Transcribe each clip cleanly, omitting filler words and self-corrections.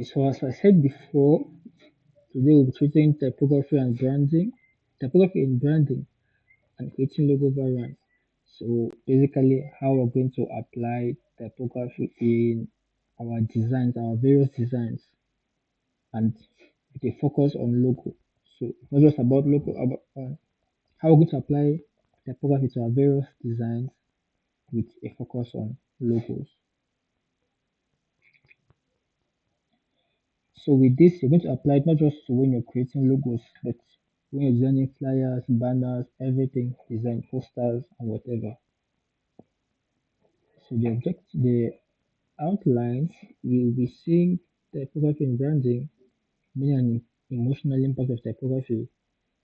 So as I said before, today we'll be treating typography and branding, typography in branding and creating logo variants. So basically how we're going to apply typography in our designs, our various designs, and with a focus on logo. So it's not just about logo, about how we're going to apply typography to our various designs with a focus on logos. So with this, you're going to apply it not just to when you're creating logos, but when you're designing flyers, banners, everything, design posters and whatever. So the outline, we'll be seeing typography and branding, meaning and emotional impact of typography,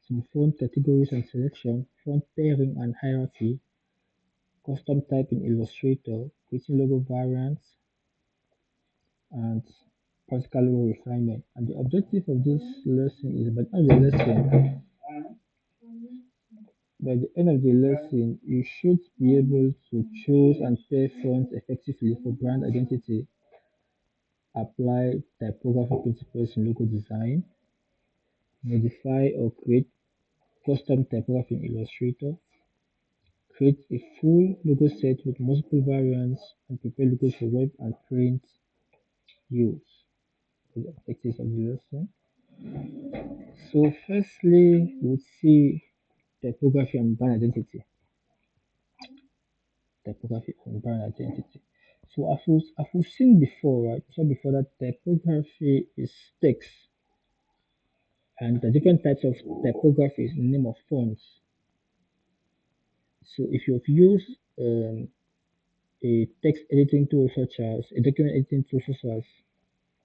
some font categories and selection, font pairing and hierarchy, custom type in Illustrator, creating logo variants, and practical logo refinement. And the objective of this lesson is by the end of the lesson, you should be able to choose and pair fonts effectively for brand identity, apply typography principles in logo design, modify or create custom typography in Illustrator, create a full logo set with multiple variants, and prepare logos for web and print use. The objectives of the lesson. So, firstly, we'll see typography and brand identity. Typography and brand identity. So, as we've seen before, right? We saw before that typography is text, and the different types of typography is the name of fonts. So, if you've used a text editing tool such as a document editing tool such as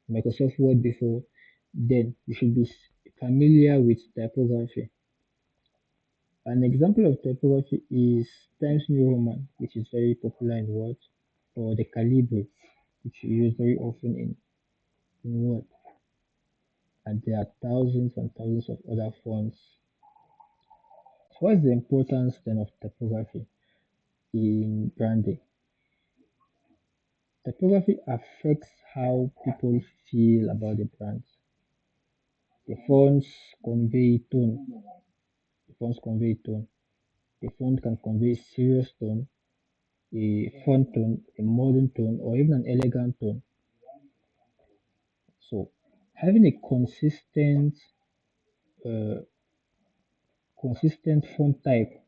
Microsoft Word before, then you should be familiar with typography. An example of typography is Times New Roman, which is very popular in Word, or the Calibri, which you use very often in Word. And there are thousands and thousands of other fonts. So what's the importance then of typography in branding? Typography affects how people feel about the brand. The fonts convey tone. The fonts convey tone. The font can convey serious tone, a fun tone, a modern tone, or even an elegant tone. So having a uh, consistent font type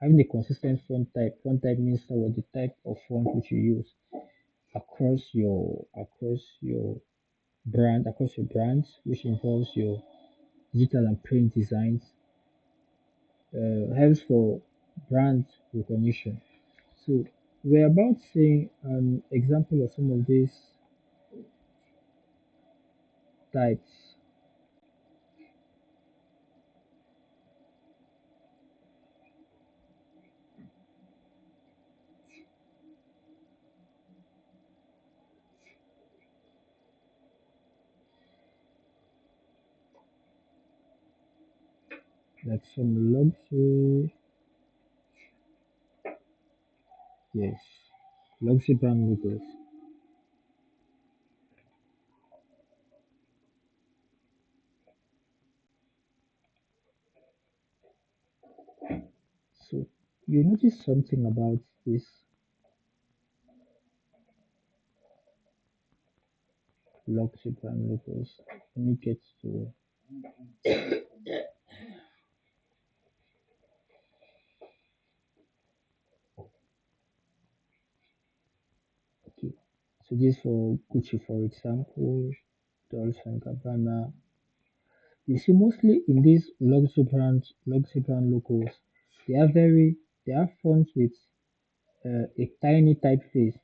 means what the type of font which you use across your across your brands, which involves your digital and print designs, helps for brand recognition. So we're about seeing an example of some of these types. Like some luxury, yes, luxury brand logos. So you notice something about this luxury brand logos. Let me get to okay. So this for Gucci, for example, Dolce and Gabbana. You see, mostly in these luxury brand logos, they are very, they are fonts with a tiny typeface,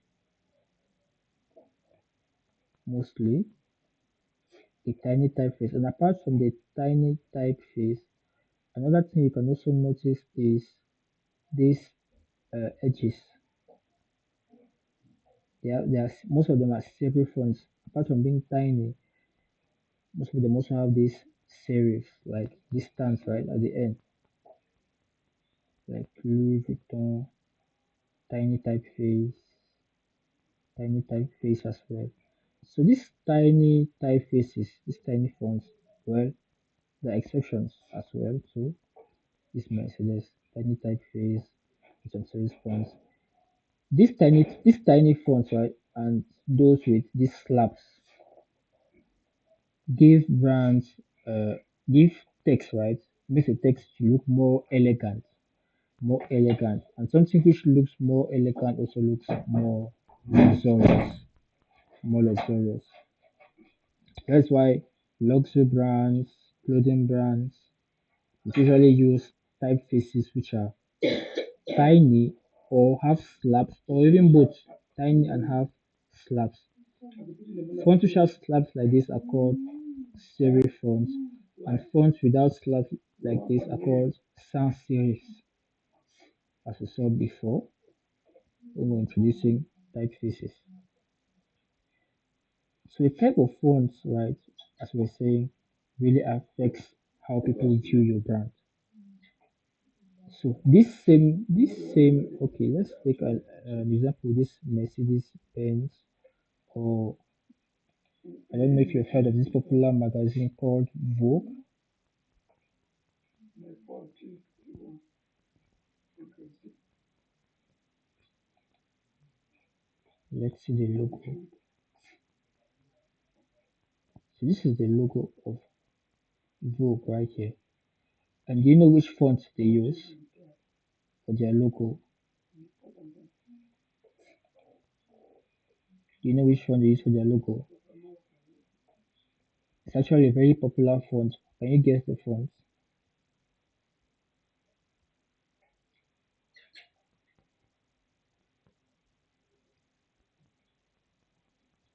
mostly a tiny typeface. And apart from the tiny typeface, another thing you can also notice is these edges. Most of them are serif fonts. Apart from being tiny, most of them also have these serifs, like this stance right at the end. like Louis Vuitton, tiny typeface, tiny typeface as well. So these tiny typefaces, these tiny fonts, well, there are exceptions as well. So this Mercedes, tiny typeface, with some serious fonts. These tiny fonts, right, and those with these slaps give brands, uh, give text, right, makes the text look more elegant, and something which looks more elegant also looks luxurious, more luxurious. That's why luxury brands, clothing brands usually use typefaces which are tiny or have slabs, or even both tiny and have slabs. Fonts which have slabs like this are called serif fonts, and fonts without slabs like this are called sans serifs, as we saw before when we were introducing typefaces. So the type of fonts, right, as we were saying, really affects how people view your brand. So okay, let's take an example. This Mercedes Benz, or I don't know if you've heard of this popular magazine called Vogue. Let's see the logo. So this is the logo of Vogue right here. And do you know which font they use for their logo? Do you know which font they use for their logo? It's actually a very popular font. Can you guess the font?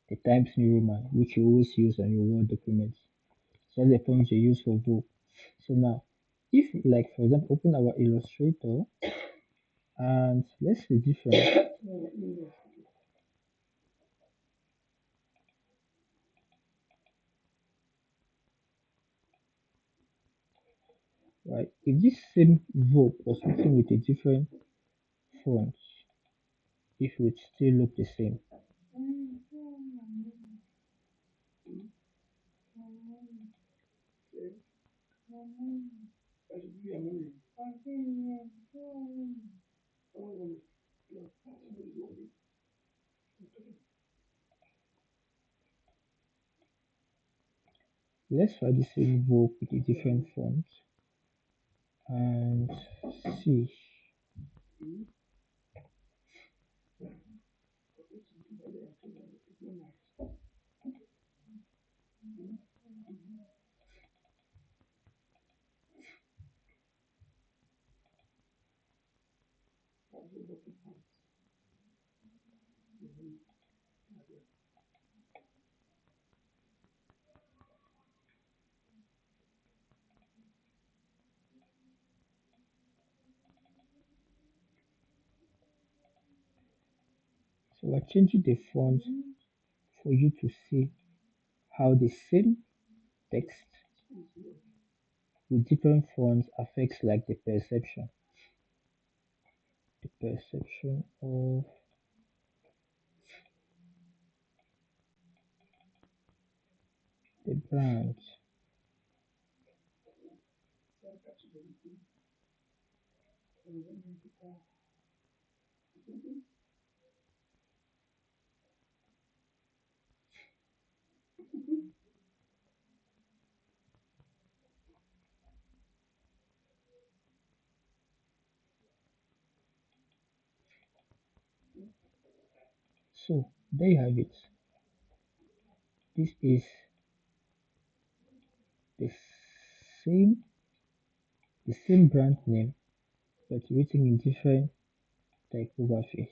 The Times New Roman, which you always use on your Word documents. So that's the font you use for Vogue. So now, if like for example, open our Illustrator and let's see the difference, right? If this same Vogue was written with a different font, it would still look the same. Let's try the same Vogue with a different font and see. So we're changing the font for you to see how the same text with different fonts affects like the perception of the brand. So there you have it. This is the same the same brand name but written in different typographies.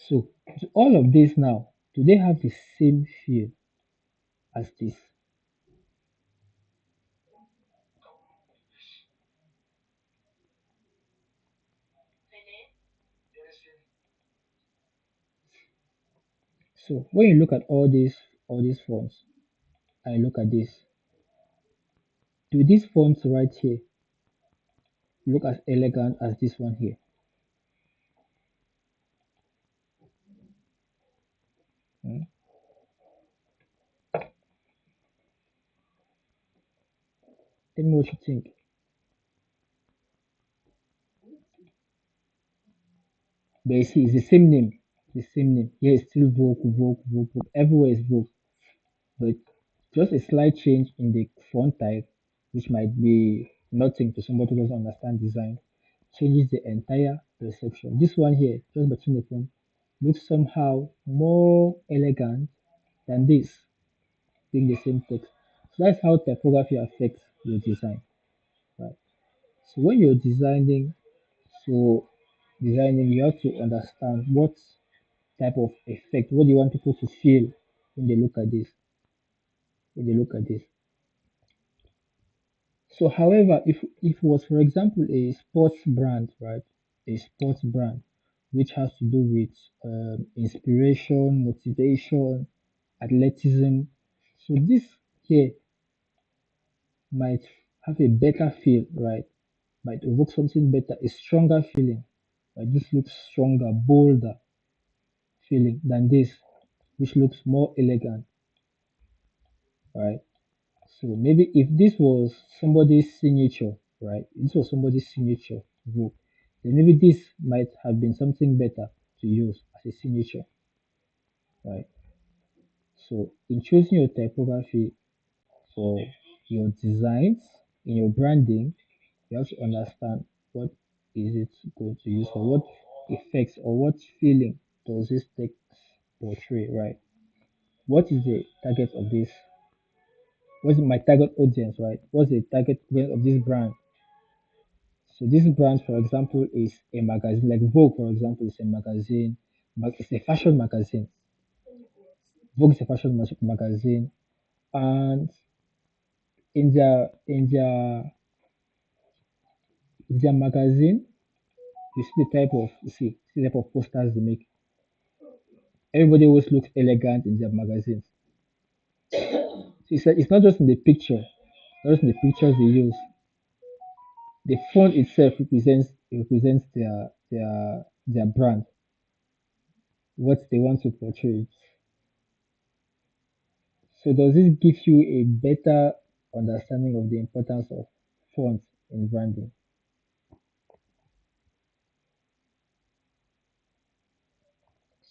So, all of this now, do they have the same feel as this? So when you look at all these fonts and you look at this, do these fonts right here look as elegant as this one here? Hmm? Tell me what you think. But you see, it's the same name. The same name. Yeah, it's still Vogue, Vogue, Vogue, Vogue. Everywhere is Vogue. But just a slight change in the font type, which might be nothing to somebody who doesn't understand design, changes the entire perception. This one here, just between the font, looks somehow more elegant than this, being the same text. So that's how typography affects your design, right? So when you're so designing, you have to understand what type of effect, what do you want people to feel when they look at this, when they look at this. So, however, if it was, for example, a sports brand, right, a sports brand, which has to do with inspiration, motivation, athleticism, so this here might have a better feel, right? Might evoke something better, a stronger feeling. Right? This looks stronger, bolder feeling than this, which looks more elegant, right? So maybe if this was somebody's signature, right? This was somebody's signature book, then maybe this might have been something better to use as a signature, right? So in choosing your typography for your designs, in your branding, you have to understand what is it going to use for, what effects or what feeling does this text portray, right? What is the target of this? What's my target audience, right? What's the target audience of this brand? So this brand, for example, is a magazine, like Vogue, for example, is a magazine. It's a fashion magazine. Vogue is a fashion magazine, and in their magazine, you see the type of see the type of posters they make. Everybody always looks elegant in their magazines. So it's not just in the picture, not just in the pictures they use. The font itself represents their brand, what they want to portray. So does this give you a better understanding of the importance of fonts in branding?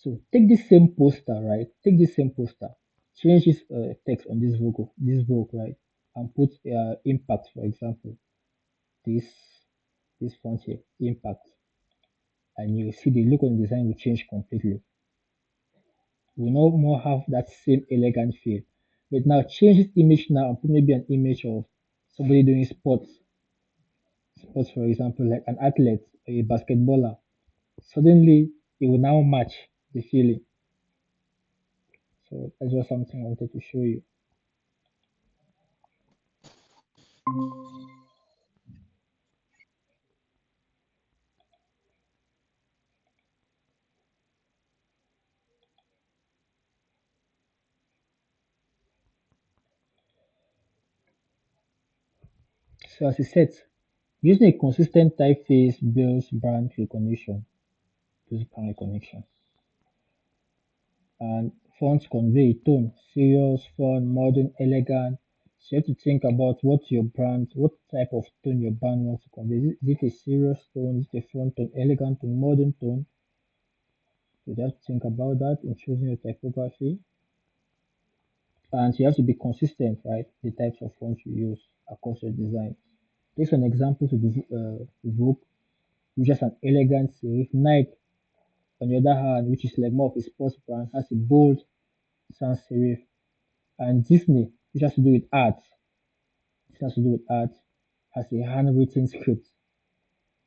So take this same poster, right? Take this same poster, change this text on this Vogue, right? And put impact, for example, this this font here, impact, and you see the look on the design will change completely. We no more have that same elegant feel. But now change this image now and put maybe an image of somebody doing sports, for example, like an athlete, a basketballer. Suddenly, it will now match the feeling. So that's just something I wanted to show you. So as I said, using a consistent typeface builds brand recognition, and fonts convey tone, serious, fun, modern, elegant. So you have to think about what type of tone your brand wants to convey. Is it a serious tone? Is it a fun tone, elegant tone, modern tone? So you have to think about that in choosing your typography. And you have to be consistent, right? The types of fonts you use across your design. Take an example to Vogue, which has an elegant serif. Nike, on the other hand, which is like more of a sports brand, has a bold sans serif. And Disney, which has to do with art, has a handwritten script.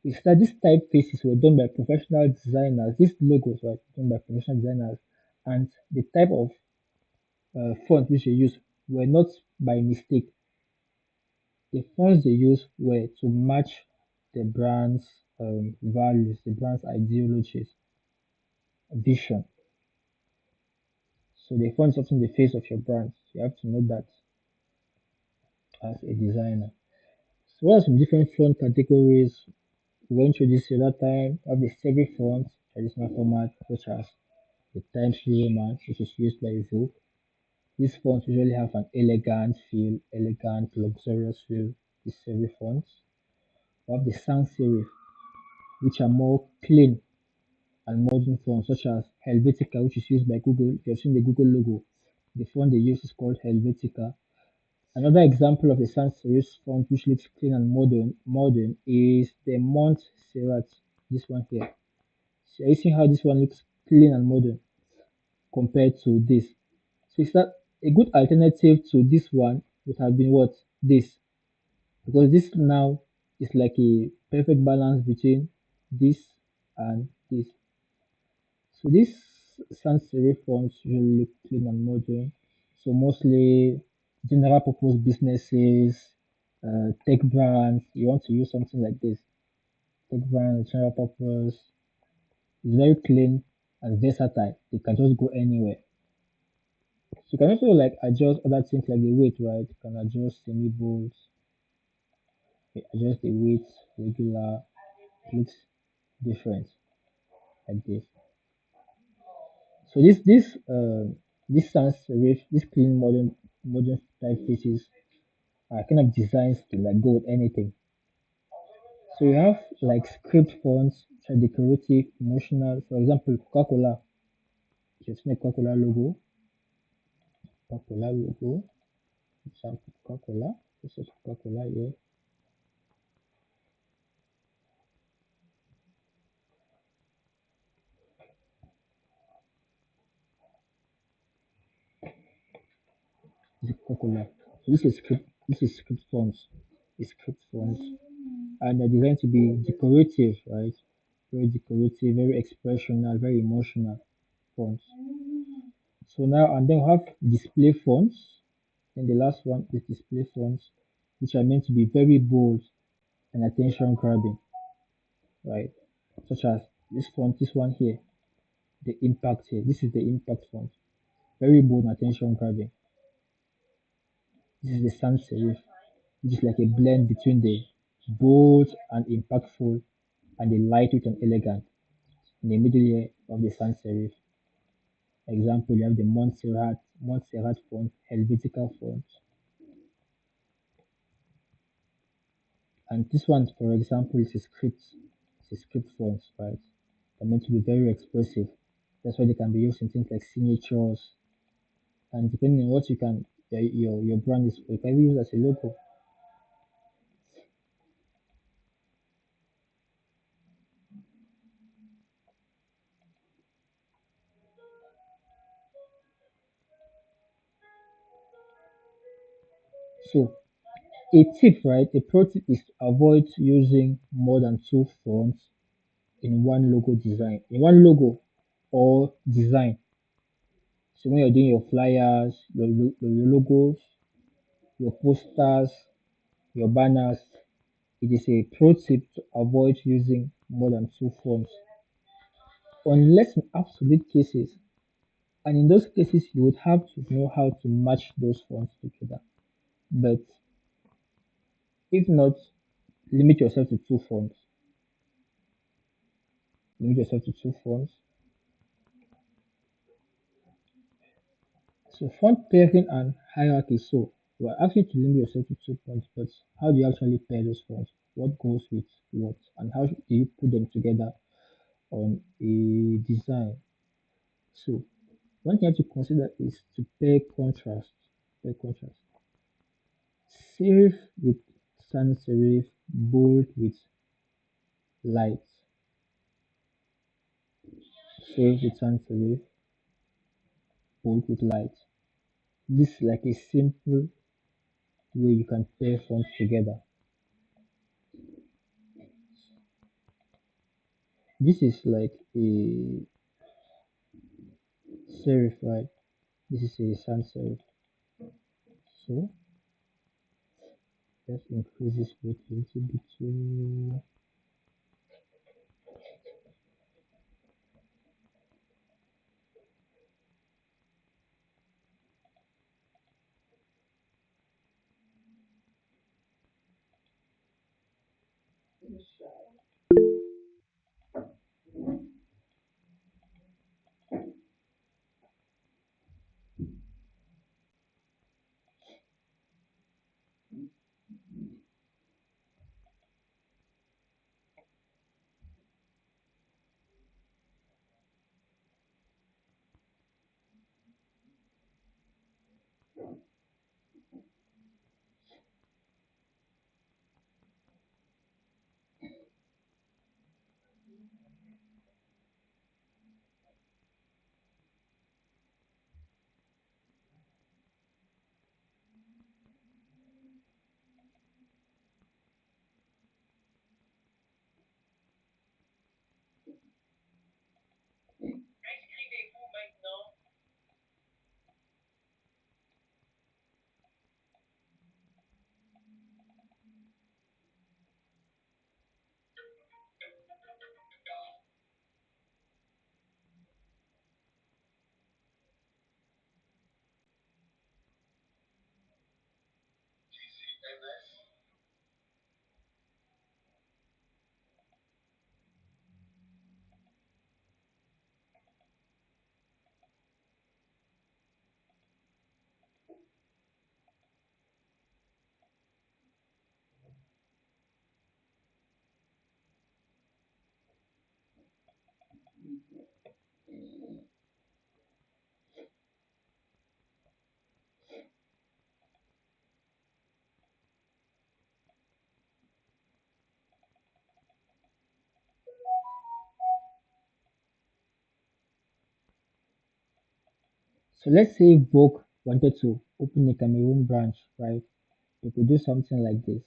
It's that these typefaces were done by professional designers. These logos were done by professional designers, and the type of font which they use were not by mistake. The fonts they use were to match the brand's values, the brand's ideologies, vision. So the font is often the face of your brand. You have to know that as a designer. So what are some different font categories we went through this the other time? We have the serif font, traditional format, such as the Times New Roman, which is used by Vogue. These fonts usually have an elegant, luxurious feel. The serif fonts. We have the sans serif, which are more clean and modern fonts, such as Helvetica, which is used by Google. If you've seen the Google logo, the font they use is called Helvetica. Another example of a sans serif font which looks clean and modern is the Montserrat. This one here. So you see how this one looks clean and modern compared to this. So is that a good alternative to this one would have been what? This. Because this now is like a perfect balance between this and this. So these sans serif fonts usually look clean and modern. So mostly general purpose businesses, tech brands, you want to use something like this. Tech brands, general purpose, it's very clean and versatile. It can just go anywhere. So you can also like adjust other things like the weight, right? You can adjust semi bold, adjust the weight regular. It looks different like this. So this sans serif, this clean modern typefaces are kind of designs to like go with anything. So you have like script fonts which are decorative, emotional. For example, Coca-Cola. You've seen a Coca-Cola logo. Coca-Cola logo. Example Coca-Cola. This is Coca-Cola here. This is Coca-Cola. So this is script fonts. It's script fonts. And they're designed to be decorative, right? Very decorative, very expressional, very emotional fonts. So now and then we have display fonts. Then the last one is display fonts, which are meant to be very bold and attention grabbing, right? Such as this font, this one here, the impact here. This is the impact font, very bold and attention grabbing. This is the sans serif, which is like a blend between the bold and impactful and the lightweight and elegant. In the middle here of the sans serif, example, you have the Montserrat font, Helvetica font, and this one, for example, is a script. It's a script font, right? They're meant to be very expressive. That's why they can be used in things like signatures, and depending on what you can, your brand is, you can use as a logo. So a tip, right? A pro tip is to avoid using more than two fonts in one logo design, in one logo or design. So when you're doing your flyers, your logos, your posters, your banners, it is a pro tip to avoid using more than two fonts, unless in absolute cases. And in those cases, you would have to know how to match those fonts together. But if not, limit yourself to two fonts. Limit yourself to two fonts. So font pairing and hierarchy. So we're asking to limit yourself to two fonts, but how do you actually pair those fonts? What goes with what? And how do you put them together on a design? So one thing you have to consider is to pair contrast. Pair contrast. Serif with sans serif, bold with light. Serif with sans serif, bold with light. This is like a simple way you can pair fonts together. This is like a serif, right? This is a sans serif. So let's increase this weight a little bit too. So let's say Vogue wanted to open a Cameroon branch, right? They could do something like this.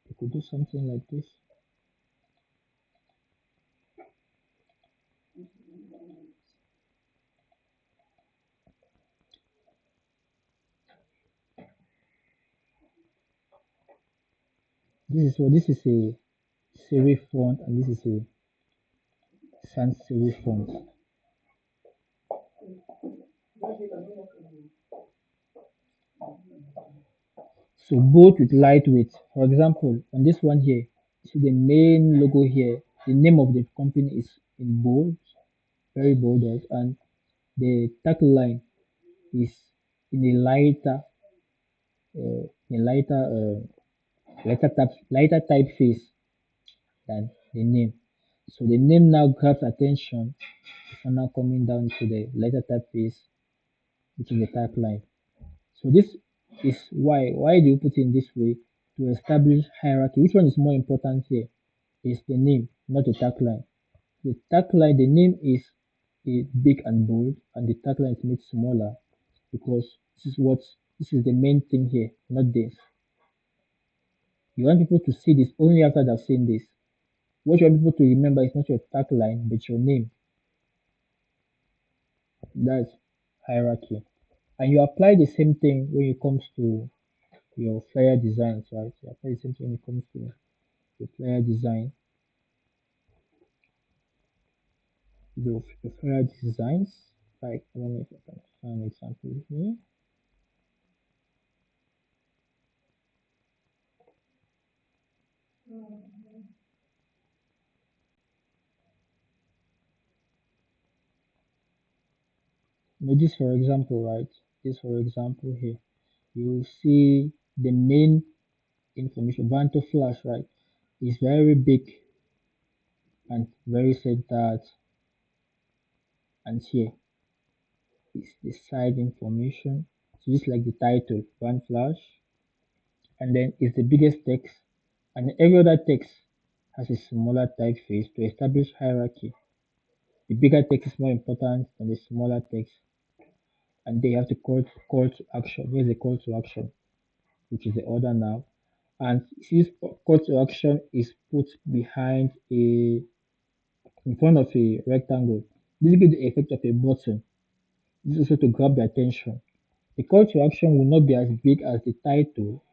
They could do something like this. This is a serif font and this is a sans serif font. So both with lightweight. For example, on this one here, see the main logo here. The name of the company is in bold, very bolded, and the tagline is in a a lighter typeface than the name. So the name now grabs attention before now coming down to the lighter typeface, which is the tagline. So this is why do you put in this way to establish hierarchy? Which one is more important here? Is the name, not the tagline. The tagline, the name is big and bold, and the tagline is made smaller because this is the main thing here, not this. You want people to see this only after they've seen this. What you want people to remember is not your tagline, but your name. That's hierarchy. And you apply the same thing when it comes to your flyer designs, right? You apply the same thing when it comes to your flyer design. The flyer designs, like, I don't know if I can find an example here. This for example, right? This for example here. You see the main information, Vanto Flash, right? Is very big and very centered, and here is the side information. So this is like the title, Van Flash, and then is the biggest text, and every other text has a smaller typeface to establish hierarchy. The bigger text is more important than the smaller text, and they have to call to action. Here's the call to action, which is the order now. And this call to action is put behind in front of a rectangle. This gives the effect of a button. This is also to grab the attention. The call to action will not be as big as the title,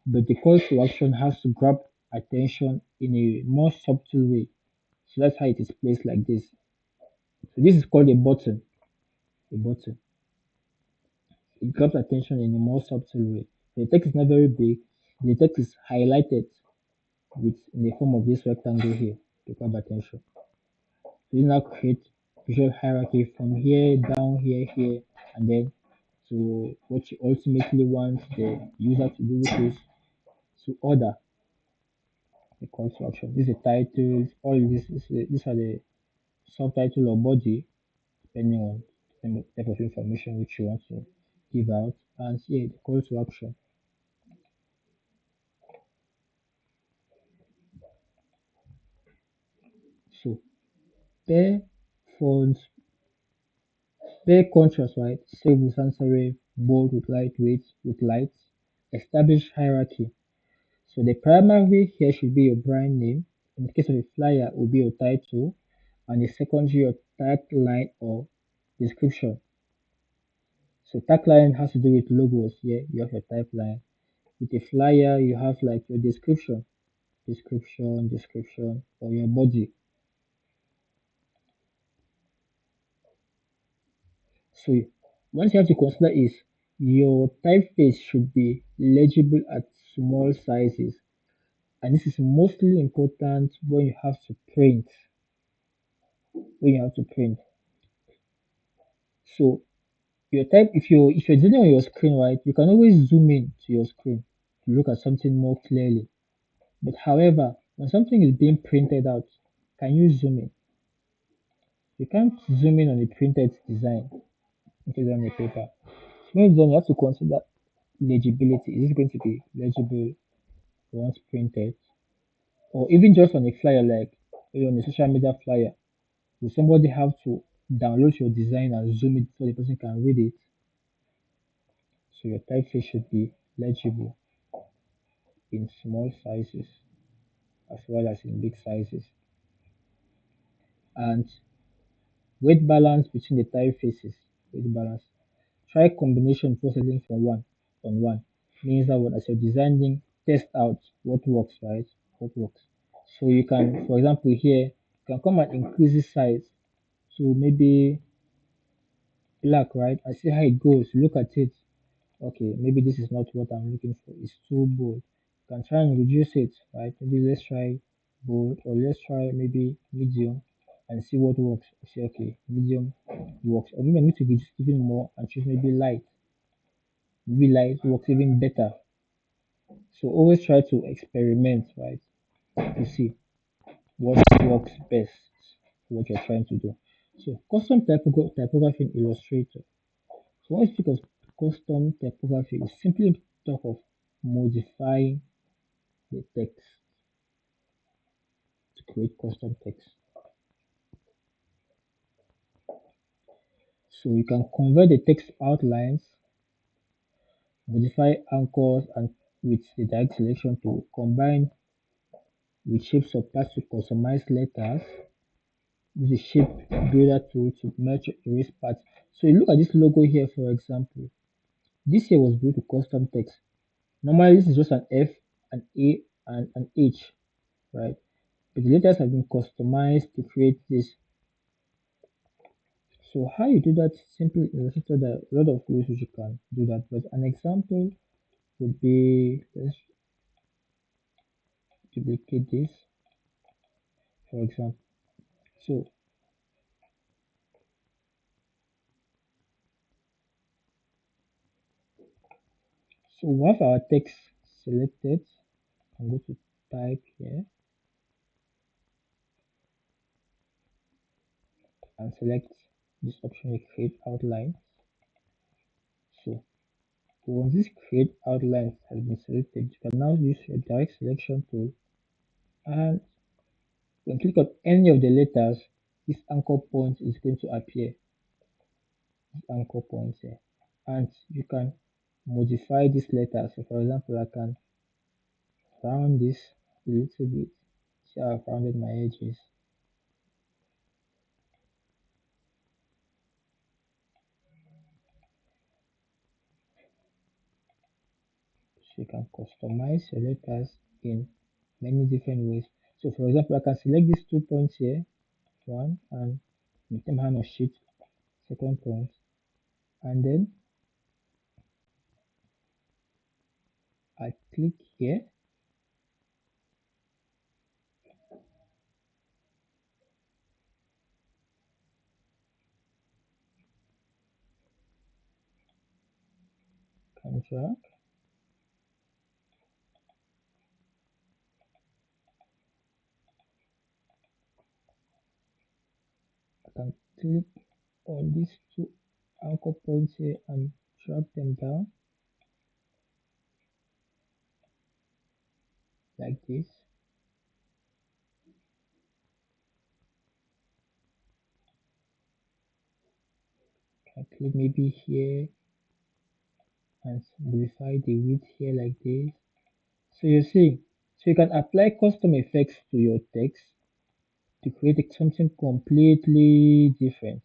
but the call to action has to grab attention in a more subtle way. So that's how it is placed like this. So this is called a button. A button. It grabs attention in a more subtle way. The text is not very big. The text is highlighted with in the form of this rectangle here to grab attention. So you now create visual hierarchy from here down here, here, and then to what you ultimately want the user to do, which is to order the call to action. This is the titles, all these are the subtitle or body, depending on the type of information which you want to give out, and yeah, the call to action. So pair fonts, pair contrast, right? Save with sans serif, bold with lightweight with lights, establish hierarchy. So the primary here should be your brand name. In the case of a flyer, it will be your title, and the secondary your tagline or description. So tagline has to do with logos. Here you have your tagline. With a flyer, you have like your description, or your body. So what you have to consider is your typeface should be legible at small sizes, and this is mostly important when you have to print. When you have to print. So your type, if you're dealing on your screen, right, you can always zoom in to your screen to look at something more clearly. But however, when something is being printed out, can you zoom in? You can't zoom in on the printed design which is on the paper. So then you have to consider legibility. Is it going to be legible once printed? Or even just on a flyer, like maybe on a social media flyer, will somebody have to download your design and zoom it so the person can read it? So your typeface should be legible in small sizes as well as in big sizes. And weight balance between the typefaces. Weight balance. Try combination processing from one on one. Means that when as you're designing, test out what works, right? What works. So you can, for example, here you can come and increase the size to maybe black, right? I see how it goes. Look at it. Okay, maybe this is not what I'm looking for. It's too bold. You can try and reduce it, right? Maybe let's try bold, or let's try maybe medium and see what works. Say okay, medium works. Or maybe I need to reduce even more and choose maybe light. Maybe light works even better. So always try to experiment, right? To see what works best for what you're trying to do. So custom typography in Illustrator. So when you speak of custom typography, we simply talk of modifying the text to create custom text. So you can convert the text outlines, modify anchors, and with the direct selection to combine with shapes of parts to customize letters. Use the shape builder tool to merge erase parts. So you look at this logo here, for example. This here was built to custom text. Normally, this is just an F, an A, and an H, right? But the letters have been customized to create this. So how you do that simply in Illustrator, there are a lot of ways which you can do that. But an example would be, let's duplicate this, for example. So we have our text selected. I'm going to type here and select this option here, create outline. So once this create outline has been selected, you can now use your direct selection tool, and when you click on any of the letters, this anchor point is going to appear. This anchor point here, and you can modify this letter. So for example, I can round this a little bit. See how I've rounded my edges. So you can customize your letters in many different ways. So for example, I can select these 2 points here, one, and make them hand or sheet, second point, and then I click here, can drag, I can click on these two anchor points here and drag them down like this. I click maybe here and modify the width here like this. So you see, so you can apply custom effects to your text to create something completely different.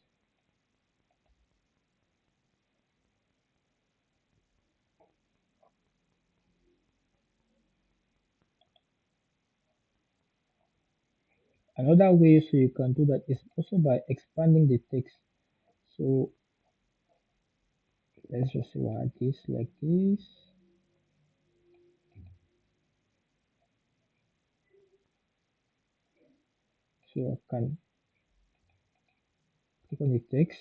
Another way so you can do that is also by expanding the text. So let's just add this like this. So I can click on the text,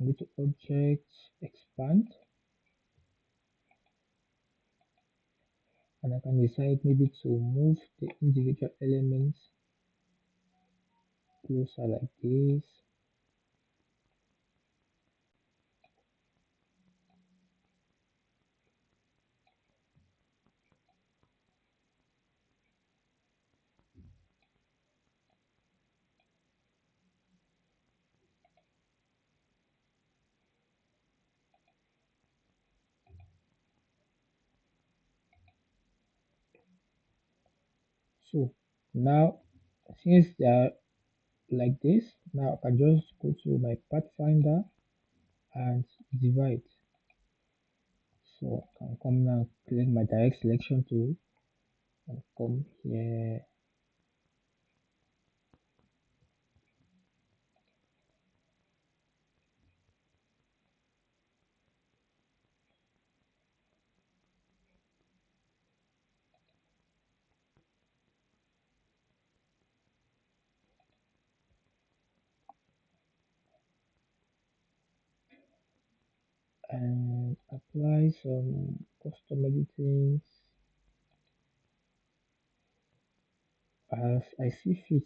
go to objects, expand, and I can decide maybe to move the individual elements closer like this. So now since they are like this, now I can just go to my pathfinder and divide. So I can come now, click my direct selection tool and come here. And apply some custom editing as I see fit.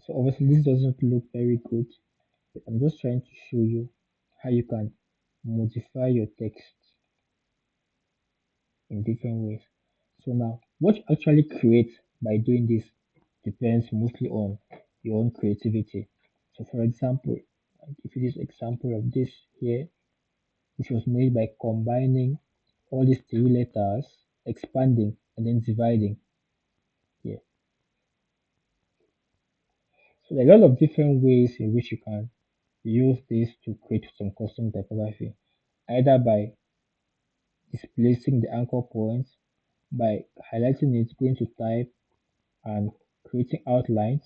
So obviously this doesn't look very good, but I'm just trying to show you how you can modify your text in different ways. So now what you actually create by doing this depends mostly on your own creativity. So for example, I'll give you this example of this here, which was made by combining all these three letters, expanding and then dividing here. So there are a lot of different ways in which you can use this to create some custom typography, either by displacing the anchor points, by highlighting it, going to type and creating outlines,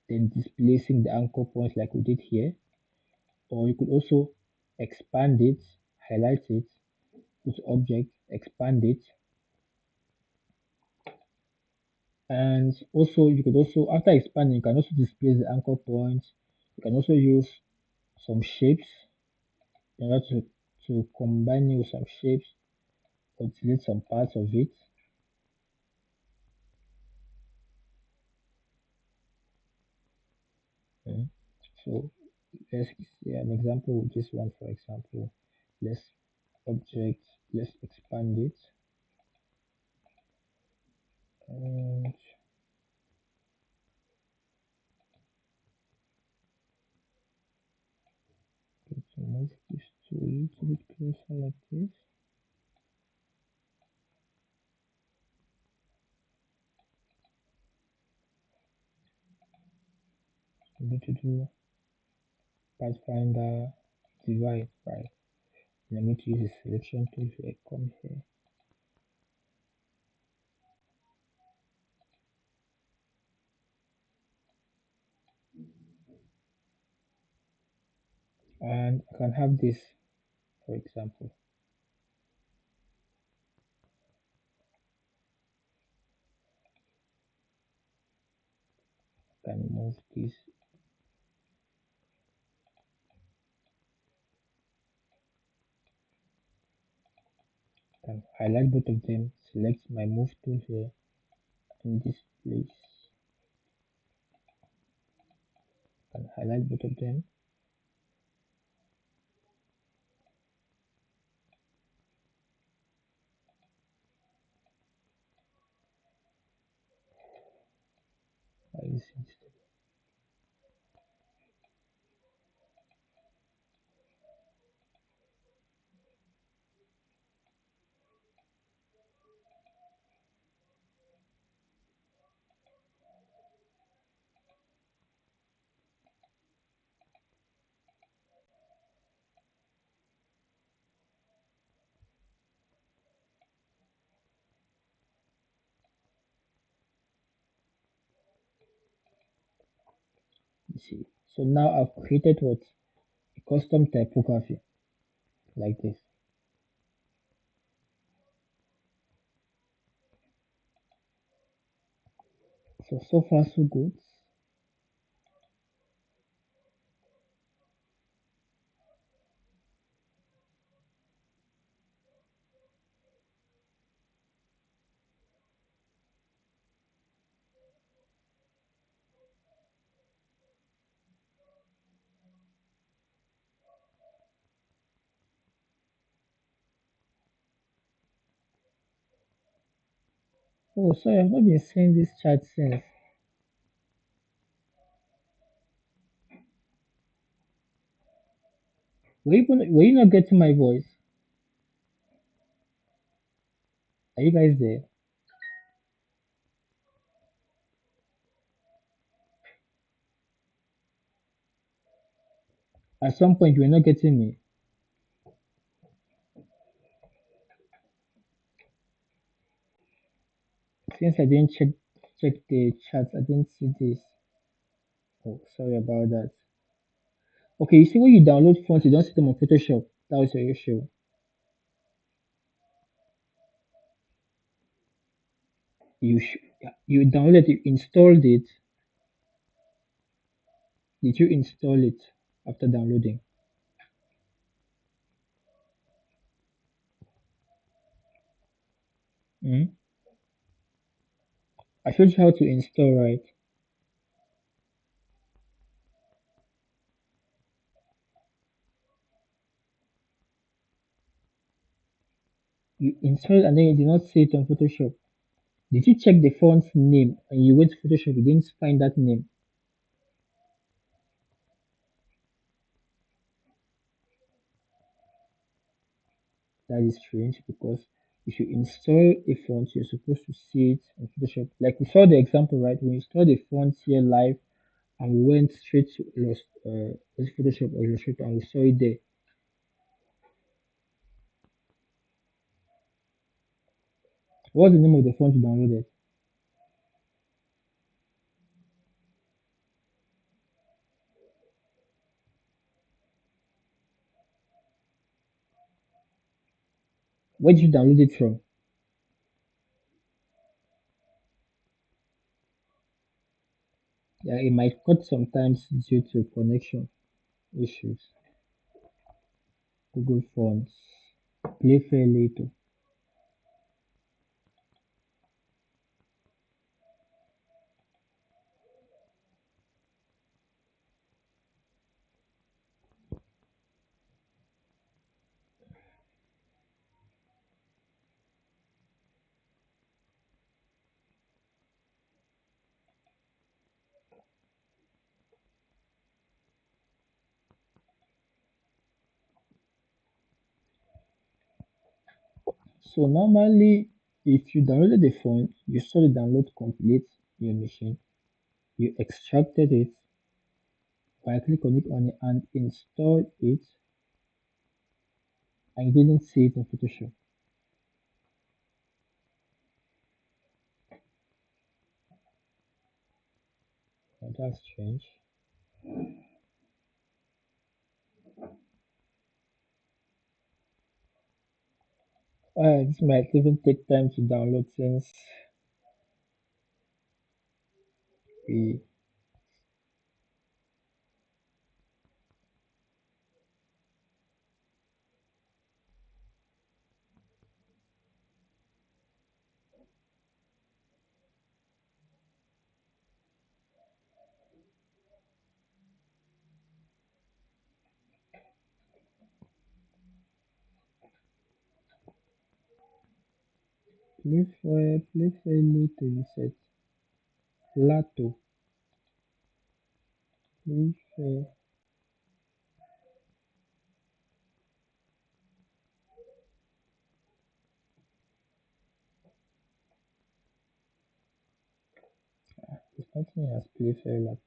then displacing the anchor points like we did here, or you could also expand it, highlight it, go to object, expand it, and also you could also after expanding you can also displace the anchor points. You can also use some shapes in order to combine it with some shapes or delete some parts of it. Mm. So let's see an example with this one. For example, let's object, let's expand it and to move this to a little bit closer like this. I'm going to do pathfinder divide, right? I'm going to use the selection tool here. Come here, and I can have this, for example. I can move this. I can highlight both of them. Select my move tool here in this place. I can highlight both of them. Why is it? You see. So now I've created what? A custom typography like this. So far so good. Oh, sorry, I've not been seeing this chat since. Were you not getting my voice? Are you guys there? At some point, you were not getting me. Since I didn't check the chat, I didn't see this. Oh, sorry about that. Okay, you see when you download fonts, you don't see them on Photoshop. That was your issue. You sh- you downloaded it, you installed it. Did you install it after downloading? Hmm? I showed you how to install, right? You installed and then you did not see it on Photoshop. Did you check the font's name and you went to Photoshop, you didn't find that name? That is strange because if you install a font, you're supposed to see it on Photoshop. Like we saw the example, right? We installed the font here live and we went straight to Photoshop or Illustrator and we saw it there. What's the name of the font you downloaded? Where did you download it from? Yeah, it might cut sometimes due to connection issues. Google Fonts. Play fair later. So normally, if you downloaded the font, you saw the download complete in your machine, you extracted it, right click on it and install it, and you didn't see it in Photoshop. Oh, that's strange. This might even take time to download since we play later. You said Lato, play. It's nothing as play Lato.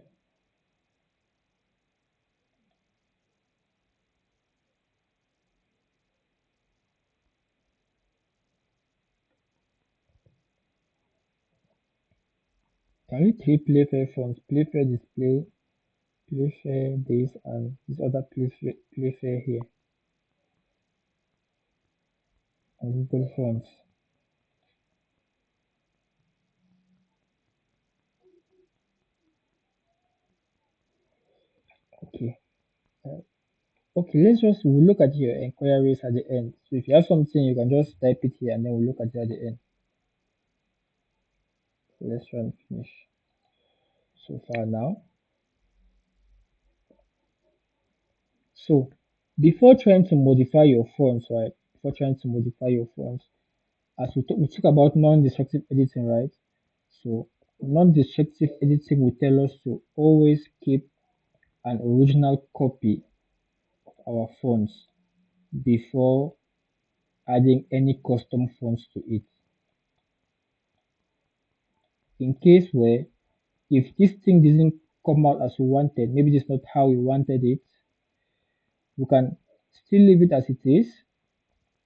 Can you three Playfair fonts? Playfair display, Playfair this, and this other Playfair here on Google Fonts. Okay. Uh, okay, we'll look at your inquiries at the end. So if you have something, you can just type it here and then we'll look at it at the end. So let's try and finish so far now. So before trying to modify your fonts, right? Before trying to modify your fonts, as we talk about non-destructive editing, right? So non-destructive editing will tell us to always keep an original copy of our fonts before adding any custom fonts to it. In case where if this thing doesn't come out as we wanted, maybe it's not how we wanted it, we can still leave it as it is,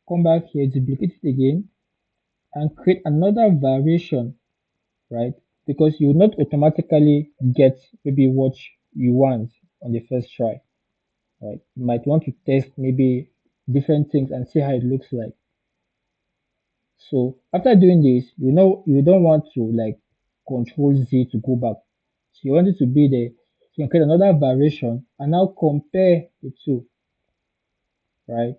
come back here, duplicate it again, and create another variation, right? Because you will not automatically get maybe what you want on the first try, right? You might want to test maybe different things and see how it looks like. So after doing this, you know you don't want to like control Z to go back. So you want it to be there. So you can create another variation and now compare the two, right?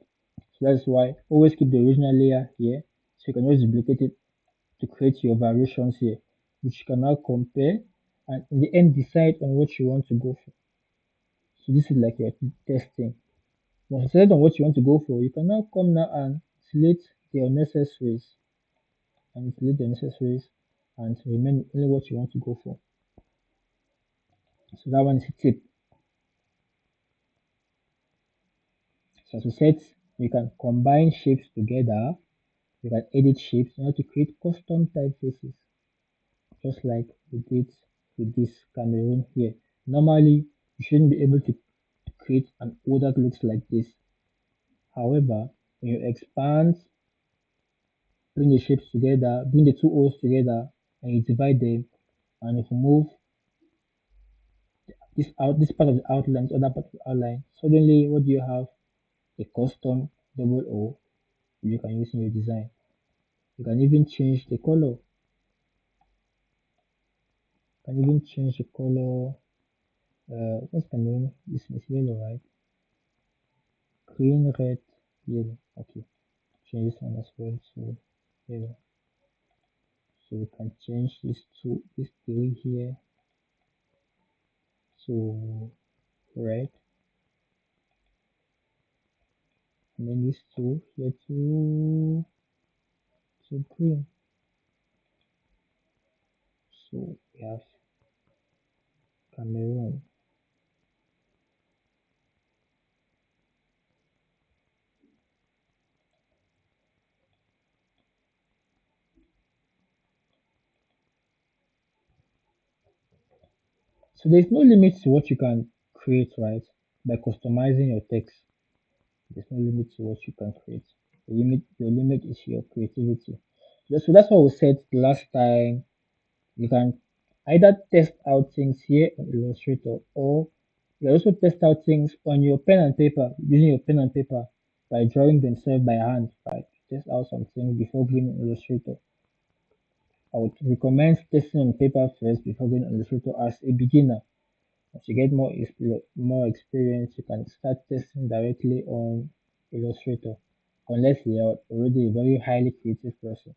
So that's why always keep the original layer here. So you can just duplicate it to create your variations here, which you can now compare and in the end decide on what you want to go for. So this is like your testing. Once you decide on what you want to go for, you can now come now and select the unnecessaries and delete the necessaries and remain only what you want to go for. So that one is a tip. So as we said, you can combine shapes together, you can edit shapes in order to create custom typefaces, just like we did with this Cameroon here. Normally, you shouldn't be able to create an O that looks like this. However, when you expand, bring the shapes together, bring the two O's together, and you divide them, and if you move this part of the outline, other part of the outline, suddenly what do you have? A custom double O you can use in your design. You can even change the color. You can even change the color. What's the name? This is yellow, right? Green, red, yellow. Okay. Change this one as well to yellow. So we can change this three here to red, and then this two here to green. So we have Cameroon. So there's no limit to what you can create, right? By customizing your text. There's no limit to what you can create. Your limit is your creativity. So that's what we said last time. You can either test out things here on Illustrator, or you can also test out things on your pen and paper, using your pen and paper by drawing themselves by hand, right? Test out some things before going in Illustrator. I would recommend testing on paper first before going on Illustrator as a beginner. As you get more experience, you can start testing directly on Illustrator, unless you are already a very highly creative person.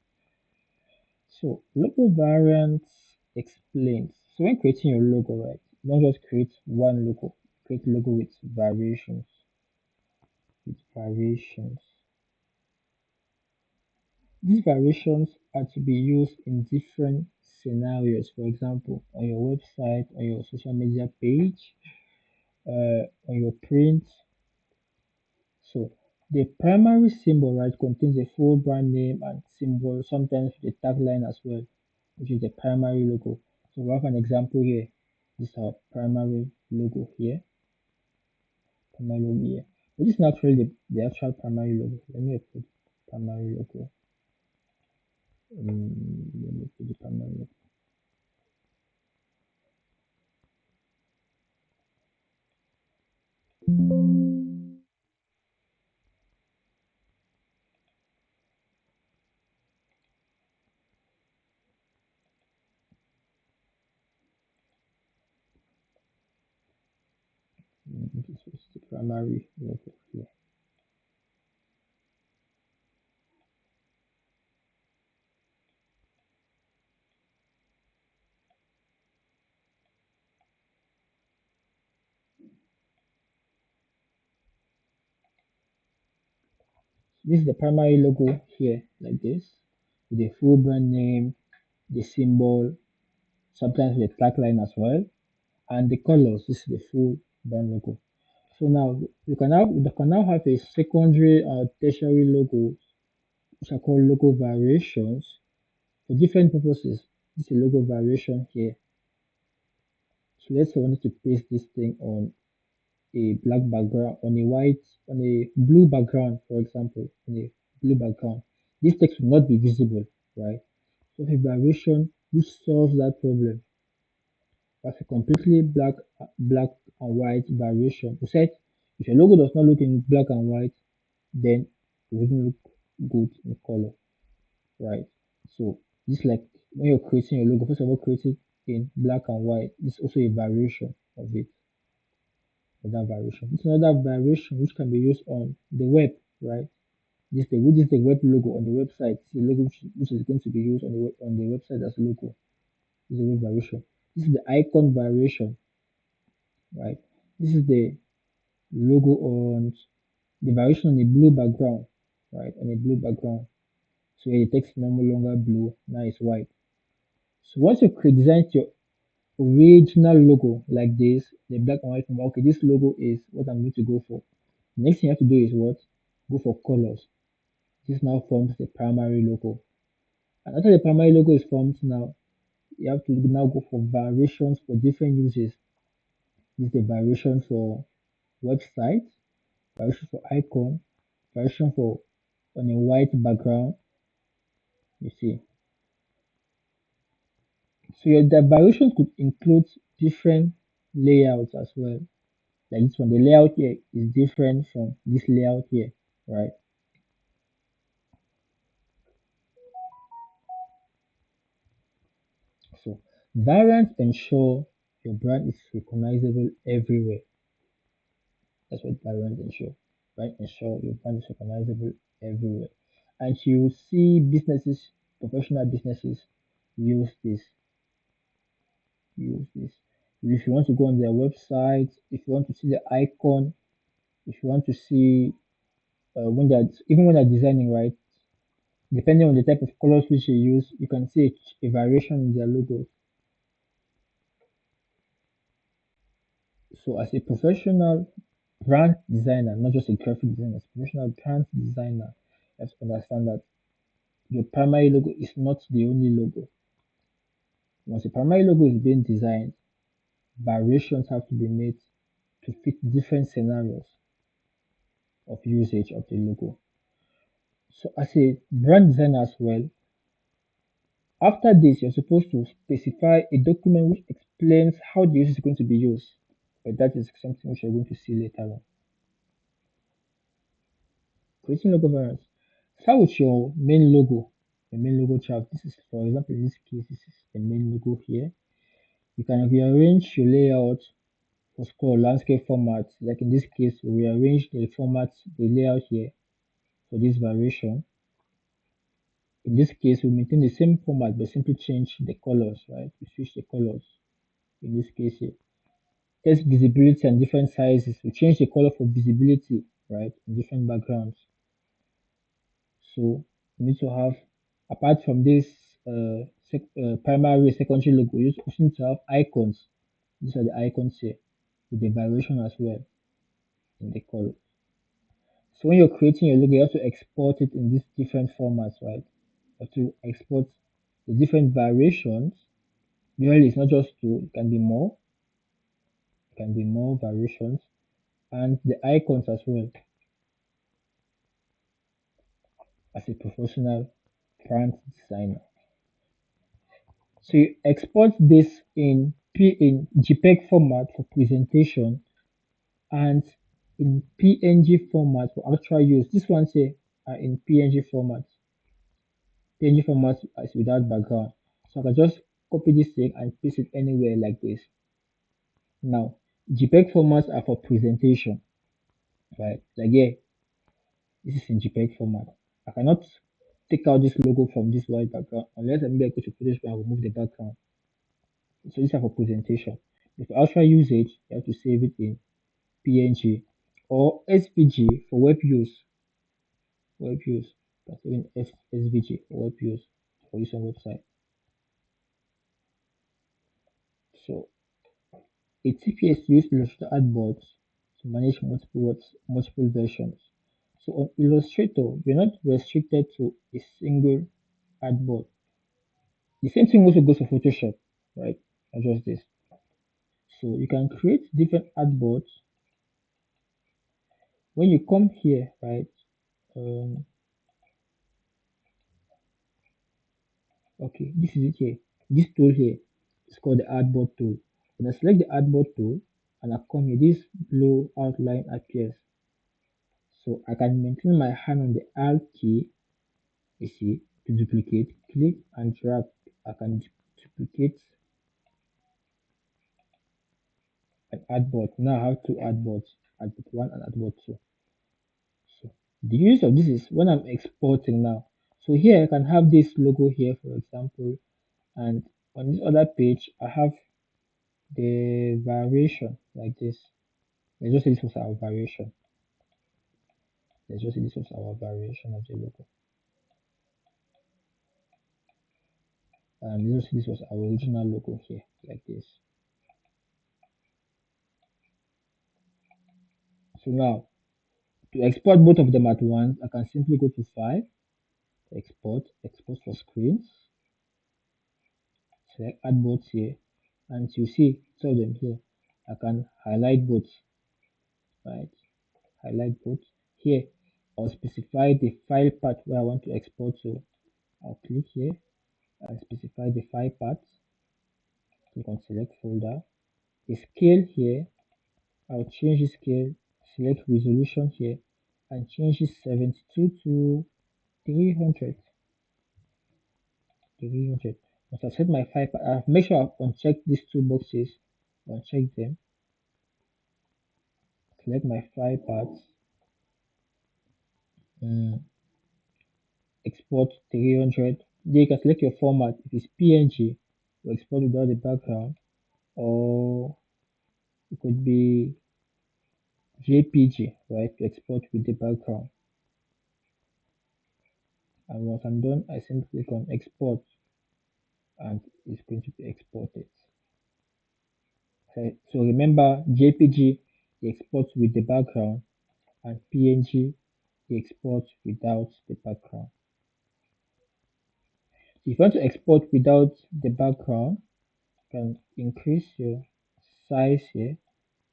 So logo variants explains. So when creating your logo, right, don't just create one logo. Create logo with variations. With variations. These variations are to be used in different scenarios. For example, on your website, on your social media page, on your print. So the primary symbol, right, contains a full brand name and symbol, sometimes the tagline as well, which is the primary logo. So we have an example here. This is our primary logo here. Primary logo here. But this is not really the actual primary logo. Let me put primary logo. Let me put the primary logo. This is the primary logo here. This is the primary logo here, like this, with the full brand name, the symbol, sometimes the tagline as well, and the colors. This is the full brand logo. So now you can now have a secondary or tertiary logo, which are called logo variations for different purposes. This is a logo variation here. So let's say I wanted to paste this thing on a black background, on a blue background, for example, on a blue background. This text will not be visible, right? So a variation which solves that problem. That's a completely black and white variation. We said if your logo does not look in black and white, then it wouldn't look good in color, right? So this like when you're creating your logo, first of all, create it in black and white. This is also a variation of it, of that variation. It's another variation which can be used on the web, right? This is the web logo on the website. This is the logo which is going to be used on the website as a logo. This is a web variation. This is the icon variation, right? This is the logo on the variation on a blue background, right? On a blue background. So the text is no longer blue, now it's white. So once you design your original logo like this, the black and white one, okay, this logo is what I'm going to go for. The next thing you have to do is what? Go for colors. This now forms the primary logo. And after the primary logo is formed now, you have to now go for variations for different uses. This is the variation for website, variation for icon, variation for on a white background, you see. So the variations could include different layouts as well. Like this one, the layout here is different from this layout here, right? So variants ensure your brand is recognizable everywhere. That's what variants ensure, right? Ensure your brand is recognizable everywhere. And you will see businesses, professional businesses use this. If you want to go on their website, if you want to see the icon, if you want to see when they're designing, right? Depending on the type of colors which you use, you can see a variation in their logos. So as a professional brand designer, not just a graphic designer, as a professional brand designer, you have to understand that your primary logo is not the only logo. Once a primary logo is being designed, variations have to be made to fit different scenarios. of usage of the logo. So as a brand designer as well, after this, you're supposed to specify a document which explains how the use is going to be used. But that is something which you're going to see later on. Creating logo variants. Start with your main logo. The main logo chart. This is, for example, in this case, this is the main logo here. You can rearrange your layout for scroll landscape formats. Like in this case, we rearrange the format, the layout here for this variation. In this case, we maintain the same format but simply change the colors, right? We switch the colors. In this case here, test visibility and different sizes. We change the color for visibility, right? In different backgrounds. So you need to have, apart from this primary, secondary logo, you also need to have icons. These are the icons here with the variation as well in the color. So when you're creating your logo, you have to export it in these different formats, right? You have to export the different variations. Usually it's not just two, it can be more. It can be more variations and the icons as well as a professional brand designer. So you export this in JPEG format for presentation and in PNG format for actual use. This one say are in PNG format. PNG format is without background. So I can just copy this thing and paste it anywhere like this. Now, JPEG formats are for presentation, right? Like here, this is in JPEG format. I cannot take out this logo from this white background unless I'm going to go to Photoshop and remove the background. So these are for presentation. But for actual usage, you have to save it in PNG or SVG for web use. Web use. You can save in SVG for web use for use on website. So a TPS used Illustrator artboards to manage multiple versions. So on Illustrator, you're not restricted to a single artboard. The same thing also goes for Photoshop, right? Not just this. So you can create different artboards. When you come here, right? Um, okay, this is it here. This tool here is called the artboard tool. When I select the artboard tool and I come here, this blue outline appears. So I can maintain my hand on the Alt key, you see, to duplicate, click and drag. I can duplicate an artboard. Now I have two artboards, artboard 1 and artboard 2. So the use of this is when I'm exporting now. So here I can have this logo here, for example, and on this other page I have the variation like this. Let's just say this was our variation. Let's just say this was our variation of the logo. And let's just say this was our original logo here, like this. So now to export both of them at once, I can simply go to File, Export, Export for Screens, select Artboards here, and you see two of them here. I can highlight both, right? Highlight both. Here, I'll specify the file path where I want to export to. I'll click here and specify the file path. Click on Select Folder. The scale here, I'll change the scale, select resolution here, and change it 72 to 300. 300. Once I set my file path, make sure I uncheck these two boxes, uncheck them, select my file path, export 300. Then you can select your format. If it's PNG, you export without the background, or it could be JPG, right? To export with the background. And once I'm done, I simply click on export and it's going to be exported. Okay, so remember JPG it exports with the background and PNG it exports without the background. If you want to export without the background, you can increase your size here.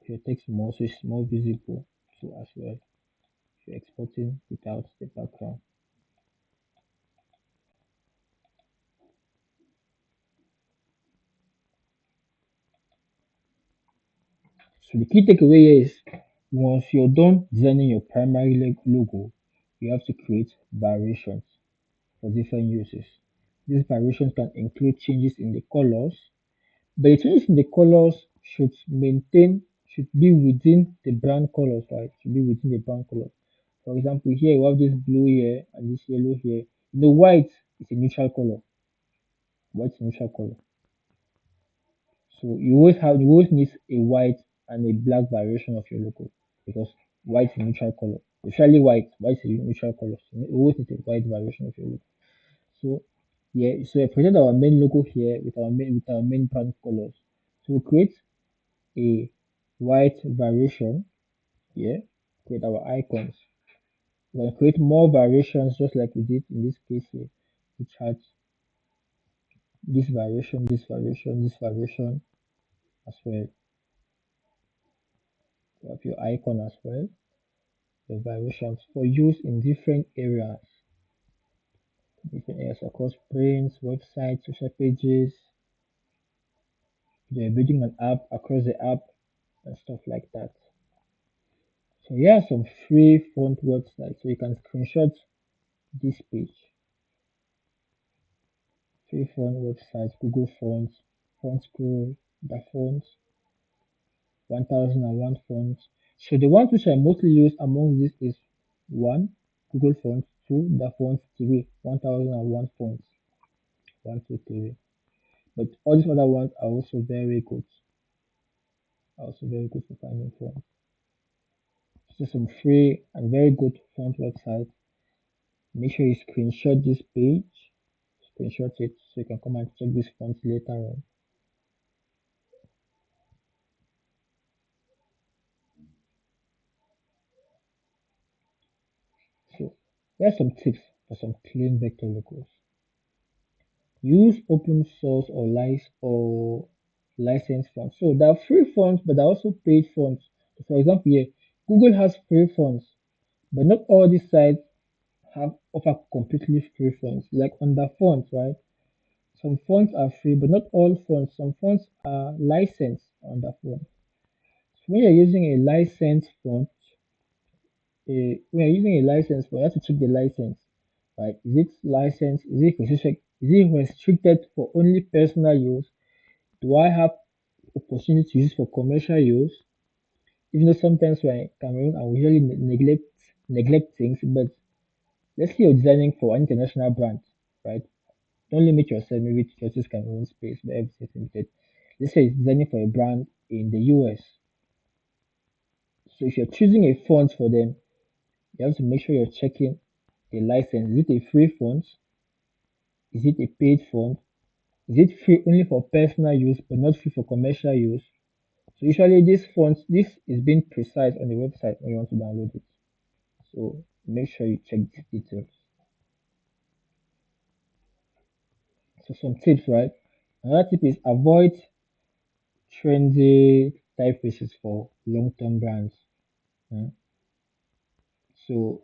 Your text more so it's more visible too as well. you're exporting without the background. So the key takeaway here is once you're done designing your primary logo, you have to create variations for different uses. These variations can include changes in the colors, but the changes in the colors should be within the brand colors, right? Should be within the brand colors. For example, here we have this blue here and this yellow here. The white is a neutral color. White is a neutral color. So you always need a white and a black variation of your logo because white is a neutral color. Especially white is a neutral color. So you always need a white variation of your logo. So yeah, so I present our main logo here with our main brand colors. So we create a white variation here, create our icons. We can create more variations just like we did in this case here, which has this variation as well. You have your icon as well, the variations for use in different areas across prints, websites, social pages. They're building an app across the app and stuff like that. So here are some free font websites. So you can screenshot this page. Free font websites, Google Fonts, Font School, the fonts, 1001 fonts. So the ones which I mostly use among these is one, Google Fonts, two, the fonts, three, 1001 fonts, one, two, three. But all these other ones are also very good for finding fonts. So some free and very good font websites. Make sure you screenshot this page, screenshot it so you can come and check these fonts later on. So here are some tips for some clean vector logos. Use open source or licensed fonts. So there are free fonts, but there are also paid fonts. For example, here Google has free fonts, but not all these sites have offer completely free fonts. Like under fonts, right? Some fonts are free, but not all fonts. Some fonts are licensed under fonts. So when you're using a licensed font, when you're using a license font, you have to check the license, right? Is it licensed? Is it restricted for only personal use? Do I have opportunity to use for commercial use? Even though sometimes we're in Cameroon and we usually neglect things, but let's say you're designing for an international brand, right? Don't limit yourself maybe to just this Cameroon space where everything's limited. Let's say it's designing for a brand in the US. So if you're choosing a font for them, you have to make sure you're checking the license. Is it a free font? Is it a paid font? Is it free only for personal use but not free for commercial use? So usually this is being precise on the website when you want to download it. So make sure you check these details. So some tips, right? Another tip is avoid trendy typefaces for long-term brands. mm. So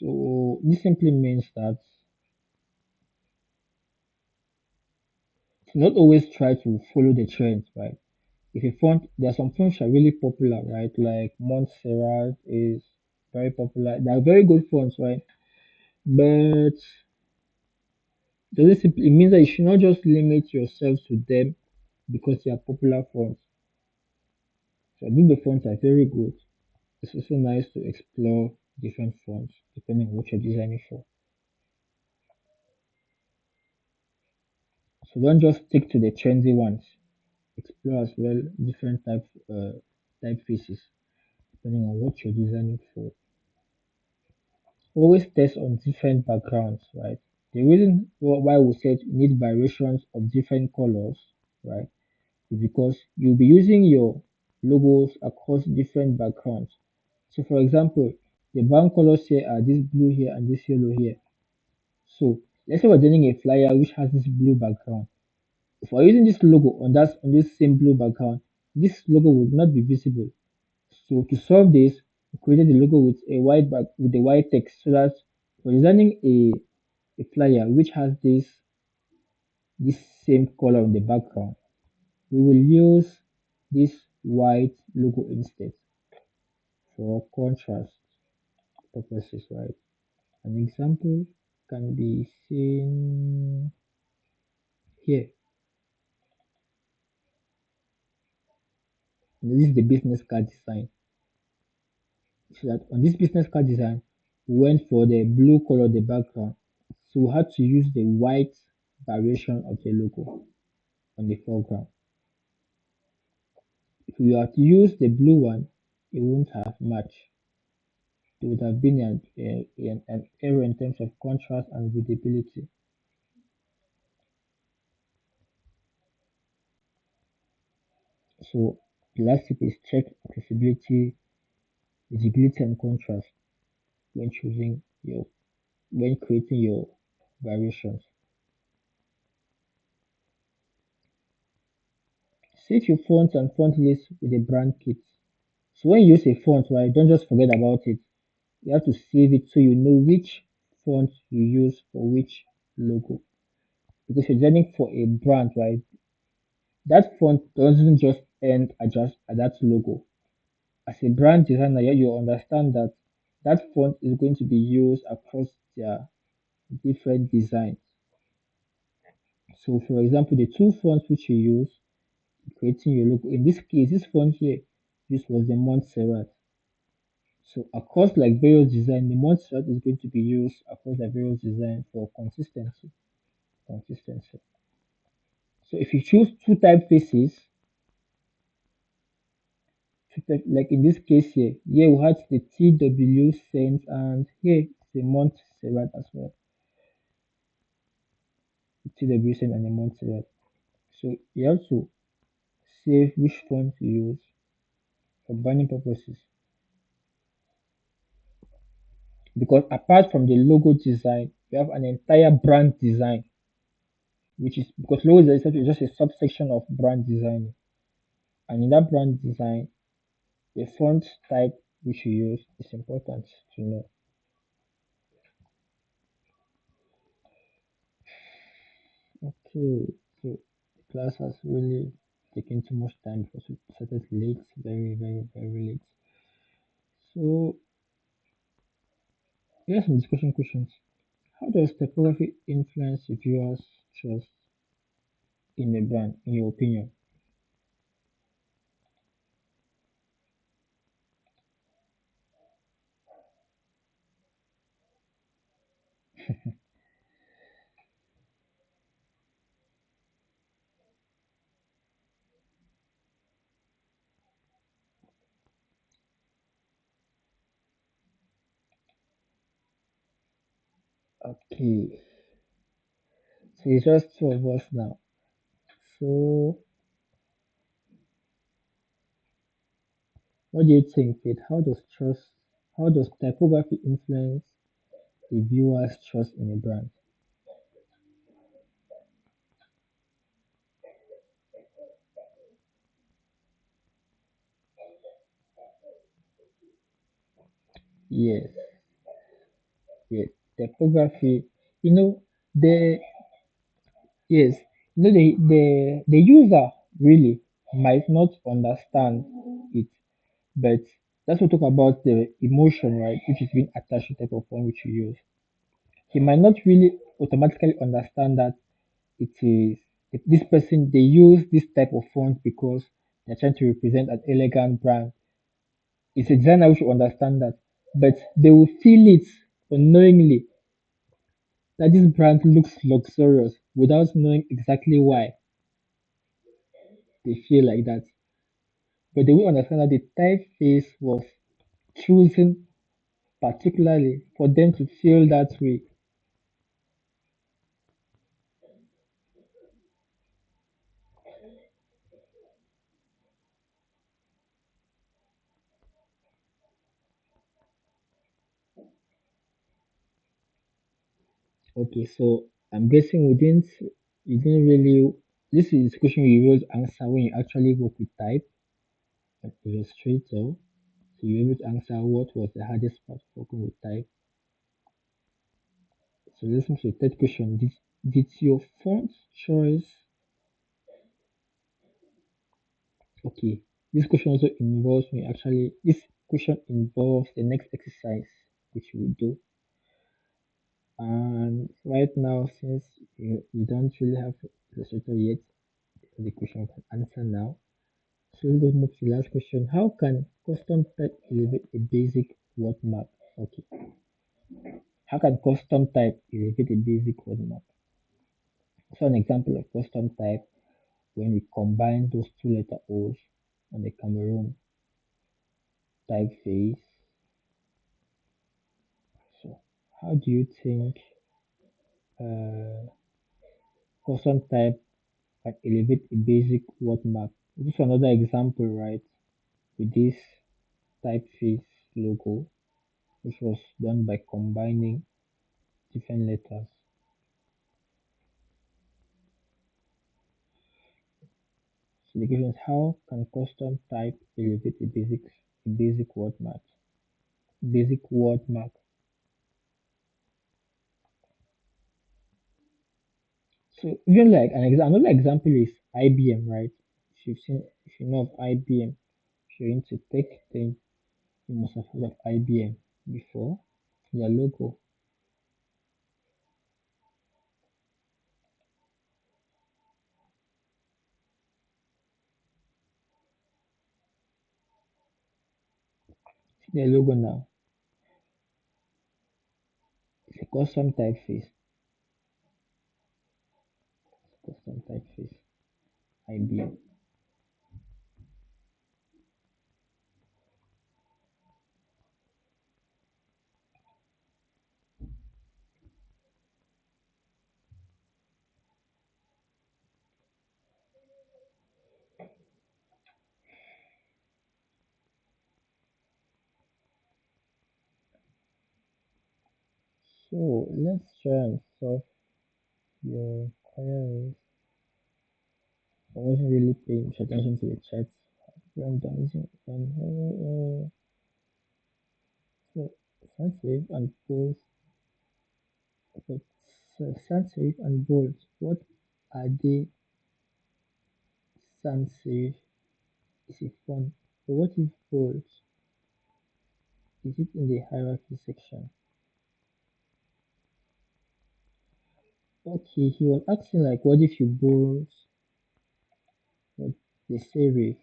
so this simply means that to not always try to follow the trend, right? If a font, there are some fonts that are really popular, right? Like Montserrat is very popular. They are very good fonts, right? But it means that you should not just limit yourself to them because they are popular fonts. So I think the fonts are very good. It's also nice to explore different fonts depending on what you're designing for. So don't just stick to the trendy ones. Explore as well different typefaces depending on what you're designing for. Always test on different backgrounds, right? The reason why we said you need variations of different colors, right, is because you'll be using your logos across different backgrounds. So, for example, the brand colors here are this blue here and this yellow here. So, let's say we're designing a flyer which has this blue background. If we're using this logo on this same blue background, this logo would not be visible. So to solve this, we created the logo with a white back with the white text so that for designing a flyer which has this same color on the background, we will use this white logo instead for contrast purposes, right? An example can be seen here. This is the business card design. So that on this business card design, we went for the blue color of the background. So we had to use the white variation of the logo on the foreground. If we had to use the blue one, it wouldn't have matched. There would have been an error in terms of contrast and readability. So the last tip is check accessibility, visibility, and contrast when choosing your when creating your variations. Set your fonts and font list with a brand kit. So when you use a font, right, don't just forget about it. You have to save it so you know which font you use for which logo. Because you're designing for a brand, right? That font doesn't just end at that logo. As a brand designer, you understand that that font is going to be used across their different designs. So, for example, the two fonts which you use in creating your logo, in this case, this font here used was the Montserrat. So, across like various design, the Montserrat is going to be used across the various design for consistency. Consistency. So, if you choose two typefaces, like in this case here we had the TW Saint and here it's the Montserrat as well. TW Saint and the Montserrat. So you have to save which font to use for branding purposes. Because apart from the logo design, we have an entire brand design, which is because logo design is just a subsection of brand design. And in that brand design, the font type which you use is important to know. Okay, so the class has really taken too much time because we started late, very, very, very late. So here's some discussion questions. How does typography influence the viewer's trust in a brand, in your opinion? Okay, so it's just two of us now. So what do you think, Kate? How does typography influence the viewer's trust in a brand? Yes, yes. Typography, you know, the yes, the user really might not understand it, but that's what talk about the emotion, right? Which is being attached to type of font which you use. He might not really automatically understand that it is this person they use this type of font because they're trying to represent an elegant brand. It's a designer who should understand that, but they will feel it unknowingly that this brand looks luxurious without knowing exactly why they feel like that. But they will understand that the typeface was chosen particularly for them to feel that way. Okay, so I'm guessing you didn't really, this is a question you will answer when you actually work with type. an Illustrator. So you're able to answer what was the hardest part of working with type. So let's move to the third question. Did your font choice okay? This question also involves me actually. This question involves the next exercise which we will do. And right now, since you don't really have Illustrator yet, the question you can answer now. So let's go move to the last question. How can custom type elevate a basic word map? Okay. How can custom type elevate a basic word map? So an example of custom type when we combine those two letter O's on the Cameroon typeface. So how do you think uh, custom type can elevate a basic word map? This is another example, right? With this typeface logo, which was done by combining different letters. So the question is how can custom type elevate a basic word map? Basic word map. So even like another example is IBM, right? If you know of IBM, if you're into tech, then you must have heard of IBM before. Their logo, their logo now. It's a custom typeface. Custom typeface. IBM. So let's try and solve your queries. I wasn't really paying much attention to the chat. I'm done using so sans serif and bold. But sans serif and bold, what are they? Sans serif is a font. So what is bold? Is it in the hierarchy section? Okay, he was asking like what if you bold what the serif?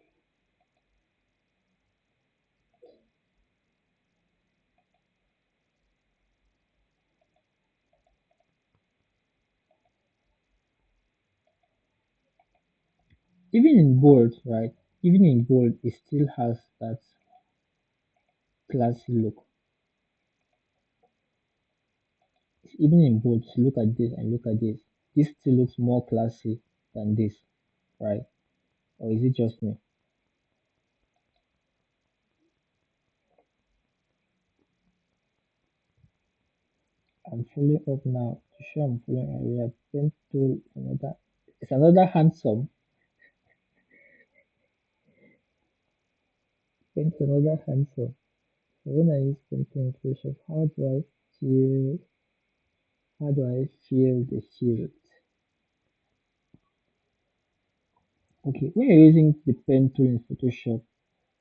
Even in bold, right? Even in bold, it still has that classy look. Even in bold, look at this and look at this. This still looks more classy than this, right? Or is it just me? I'm following up now to show I'm following up. We have pen tool another. It's another handsome. Pen to another handsome. So when I use pen to inclusion, feel? How do I feel the field? Okay, when you're using the pen tool in Photoshop,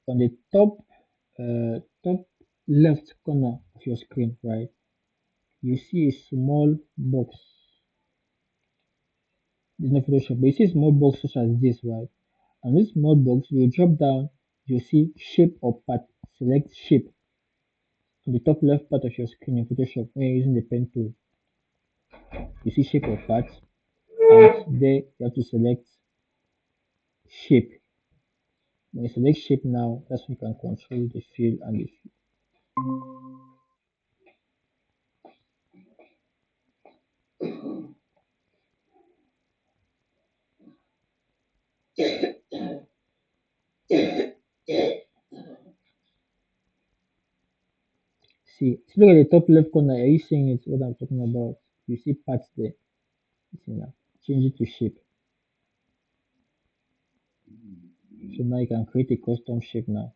on the top left corner of your screen, right? You see a small box. It's not Photoshop, but you see a small box such as this, right? And this small box, you drop down, you see shape or path. Select shape on the top left part of your screen in Photoshop when you're using the pen tool. You see shape or path, and there you have to select shape. When you select shape now, that's when you can control the fill and the see. If you look at the top left corner, are you seeing it? What I'm talking about? You see paths there. You see now. Change it to shape. So now you can create a custom shape now.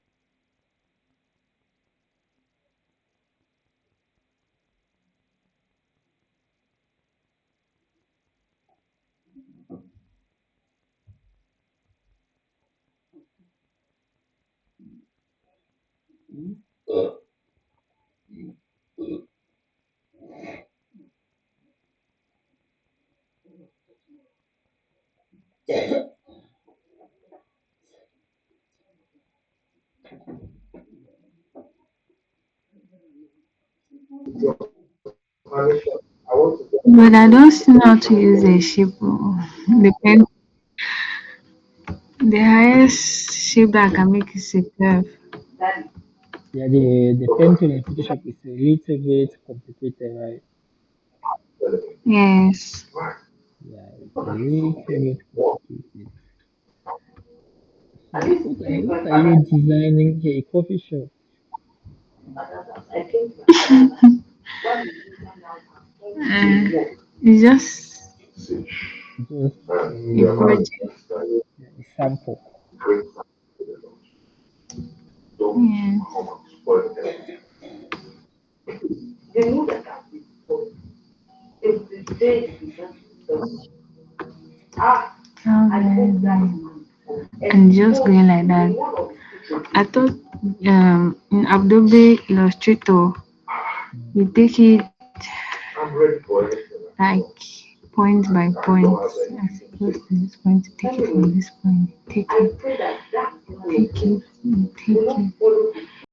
But I don't know how to use a shape. Oh. The highest shape that I can make is a curve. Yeah, the pen tool in Photoshop is a little bit complicated, right? Yes. Yeah, it's a little bit complicated. So what are you designing here? A coffee shop? It's just Just a project. a sample. Yeah. Okay. And just going like that. I thought in Adobe Illustrator Mm. you take it like point by point. As opposed to this point, take it from this point, take it, take it, take it.